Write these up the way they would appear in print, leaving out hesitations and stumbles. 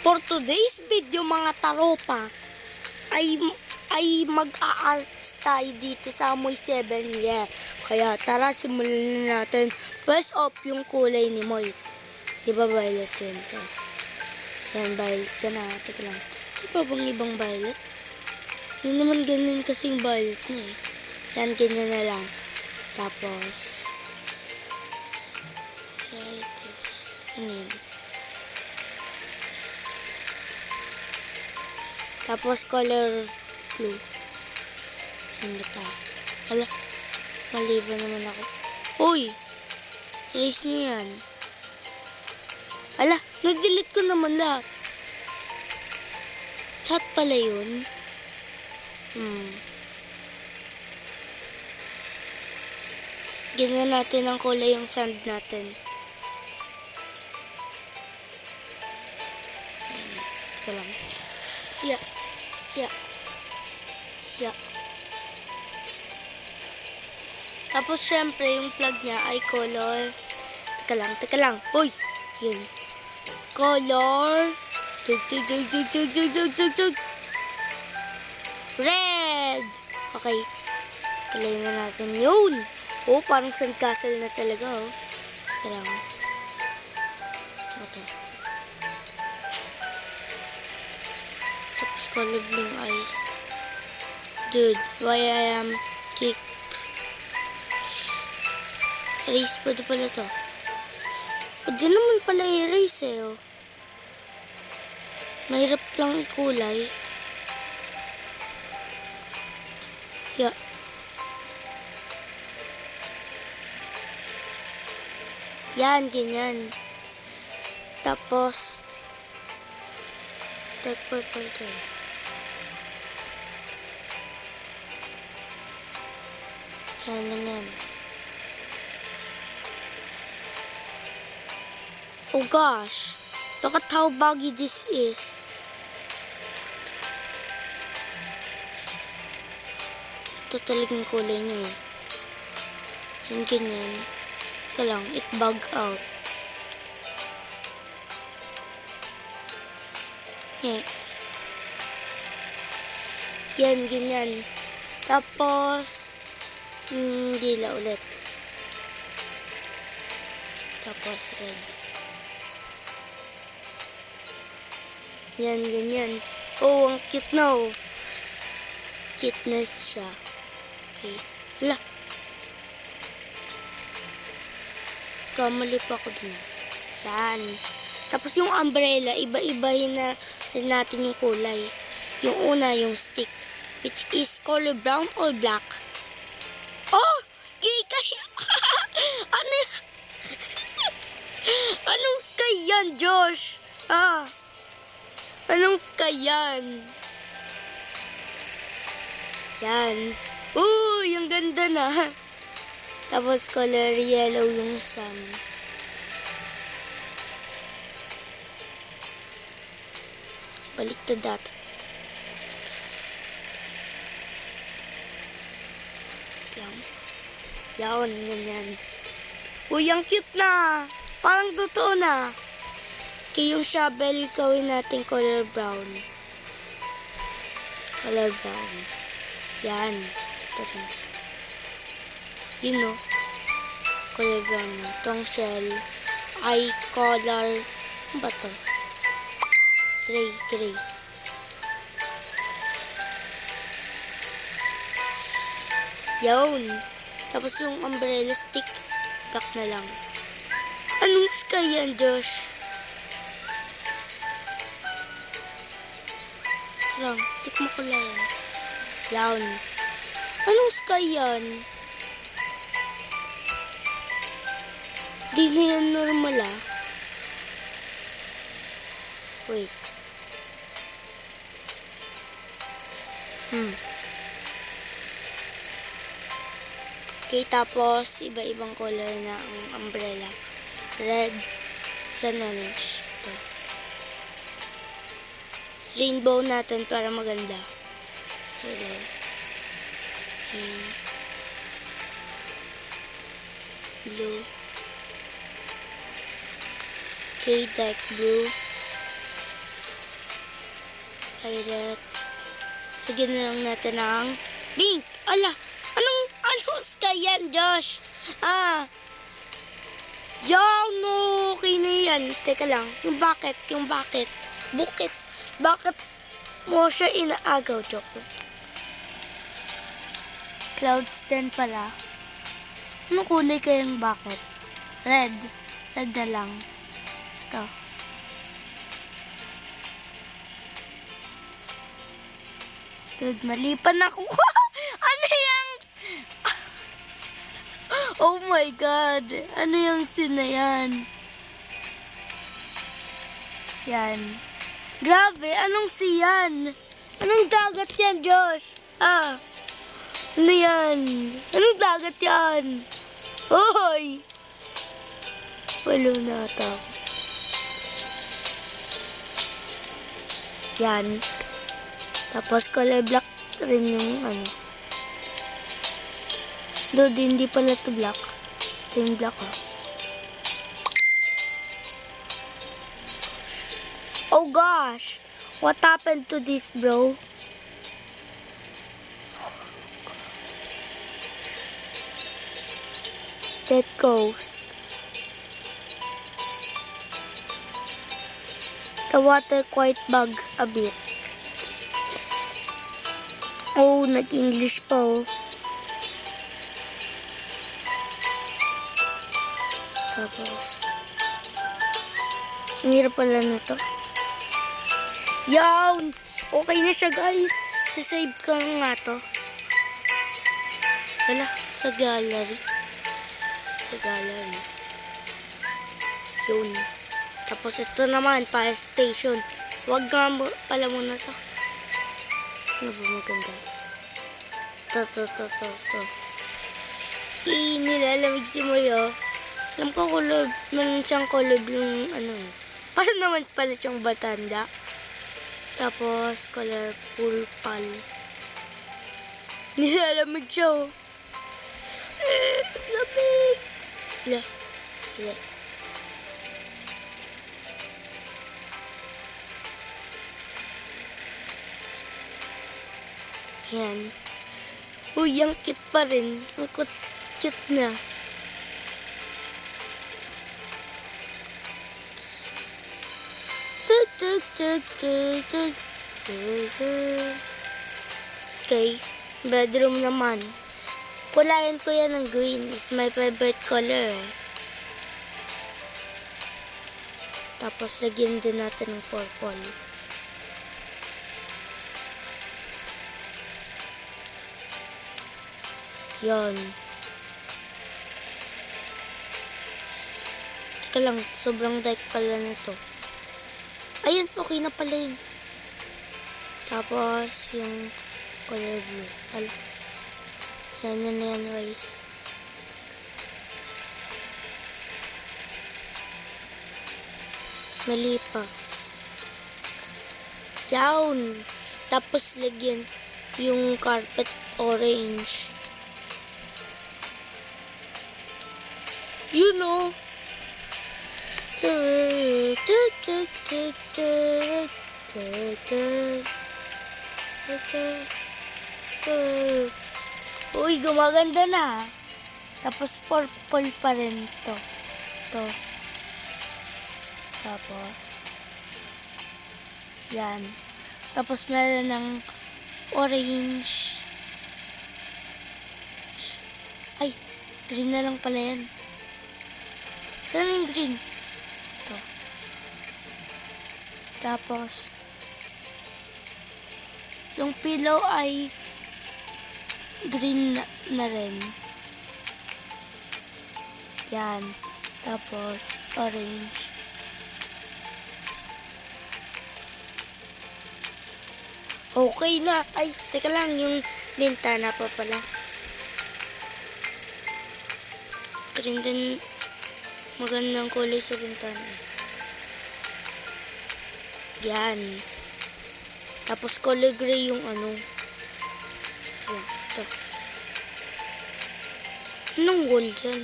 For today's video mga taropa ay mag-a-arts tayo dito sa Amoy 7. Yeah. Kaya tara simulan na natin. First off yung kulay ni Moy. Diba violet yun? Yan, violet ka na. Teka lang. Ano pa bang ibang violet? Yun naman ganun kasing violet niya eh. Yan, ganyan na lang. Tapos ano yun? Tapos color blue. Ano ta? Hala, mali ba naman ako? Uy! Erase nyo yan. Hala, nag-delete ko naman lahat. Lahat pala yun. Ganyan natin ang kulay yung sand natin. Ito lang. Yeah. Tapos syempre yung plug niya ay color. Teka lang. Uy! Yun. Color. Red! Okay. Kalayin na natin yun. Oh, parang sandcastle na talaga oh. Teka lang. Okay. Tapos color blue eyes. Dude, why I am kick? Erase pwede pala to. Pwede naman pala i-erase eh oh. Mahirap lang ikulay. Yeah. Yan, ganyan. Tapos dark purple to. Yan. Oh gosh, look at how baggy this is. Ito talagang kulay niya eh. Yung ganyan. Ito lang, it bug out. Yeah. Yan, ganyan. Tapos, dila ulit. Tapos, red. Yan, ganyan. Oh, ang cute na oh. Cuteness siya. Okay. Hala. Kamali pa ako dun. Yan. Tapos yung umbrella, iba-ibahin na rin natin yung kulay. Yung una, yung stick. Which is color brown or black. Oh! Kikay! Ano? Anong sky yan, Josh? Anong sky yan? Yan. Yung ganda na. Tapos color yellow yung sun. Baliktad dati. Yan, ganyan. Ang cute na. Parang totoo na. Okay, yung shovel, gawin natin color brown. Color brown. Yan. Ito rin. Yun no. Color brown na. Itong shell ay color, ano ba to? Gray. Yun. Tapos yung umbrella stick, black na lang. Anong sky yan, Josh? Lang, tikmo ko lang. Yan. Anong sky yan? Di na yan normal ah. Wait. Okay, tapos iba-ibang color na ang umbrella. Red, sun orange. Ito. Rainbow natin para maganda. Red. Blue. Okay, dark blue. violet. Lagyan na lang natin ng pink. Ala, anong sky yan, Josh? Yan, okay na yan. Teka lang, yung bakit. Bakit mo siya inaagaw, joke? Clouds din pala. Anong kulay kayang bakit? Red. Red na lang. Ito. Dude, malipan ako. Ano yung... Oh my God. Ano yung sinayan? Yan. Grabe, anong siyan? Anong dagat yan, Josh? Ano yan? Anong dagat yan? Hoy! Walo na ito. Yan. Tapos color black rin yung ano. Dude, hindi pala ito black. Ito yung black, Oh gosh! What happened to this, bro? That goes. The water quite bug a bit. Oh, nag-English pa, Tapos, ang hirap pala na to. Yan! Okay na siya, guys. Sasave ko nga to. Wala, sa gallery. Yun. Tapos ito naman, fire station. Wag nga pala muna to. Ano ba maganda? To. Nilalamig si Moyo. Alam ko kulob, meron siyang kulob yung ano. Parang naman pala siyang batanda. Tapos, colorful pal. Nilalamig siya, Lamig! La. Yan. Uy, ang cute pa rin. Ang cute na. Okay, bedroom naman. Kulayan ko yan ng green. It's my favorite color, Tapos, lagyan din natin ng purple. Yan. Teka lang, sobrang dark pala nito. Ayun, okay na pala yun. Tapos, yung color blue. Yan na yan, guys. Mali pa. Down. Tapos, lagyan yung carpet orange. You know. Uy, gumaganda na. Tapos purple pa rin to. Tapos yan. Tapos meron ng orange. Ay, green na lang pala yan. Saan yung green? Ito. Tapos, yung pillow ay green na rin. Yan. Tapos, orange. Okay na. Ay, teka lang. Yung bintana pa pala. Green din. Magandang kulay sa bintana. Yan. Tapos color gray yung ano. Yan. Ito. Anong wall dyan?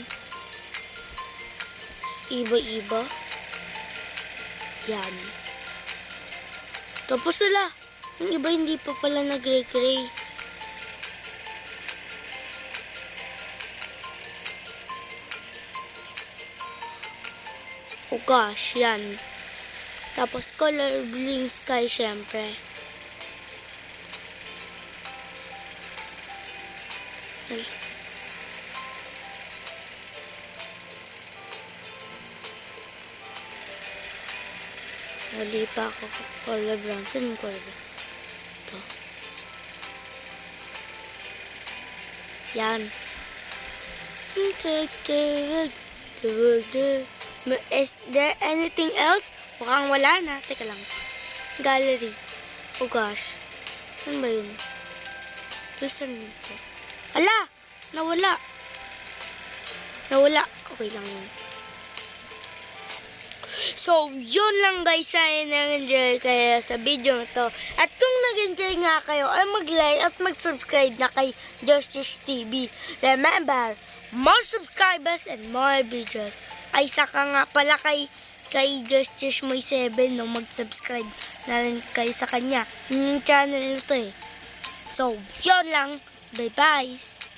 Iba-iba. Yan. Tapos sila. Yung iba hindi pa pala nagre-gray. Oh gosh, yan. Tapos color bling sky syempre. Ay. Wali pa ako color brown. Saan yung color brown? Ito. Yan. Is there anything else? Mukhang wala na. Teka lang. Gallery. Oh gosh. Saan ba yun? Saan ito? Ala! Nawala. Nawala. Okay lang yun. So, yun lang guys. Sana nag-enjoy kayo sa video na to. At kung nag-enjoy nga kayo, ay mag-like at mag-subscribe na kay Justice TV. Remember, more subscribers and more videos. Ay, saka nga pala kay Justice Moy 7 no, mag-subscribe na rin kayo sa kanya. Yung channel nito eh. So, yun lang. Bye-bye.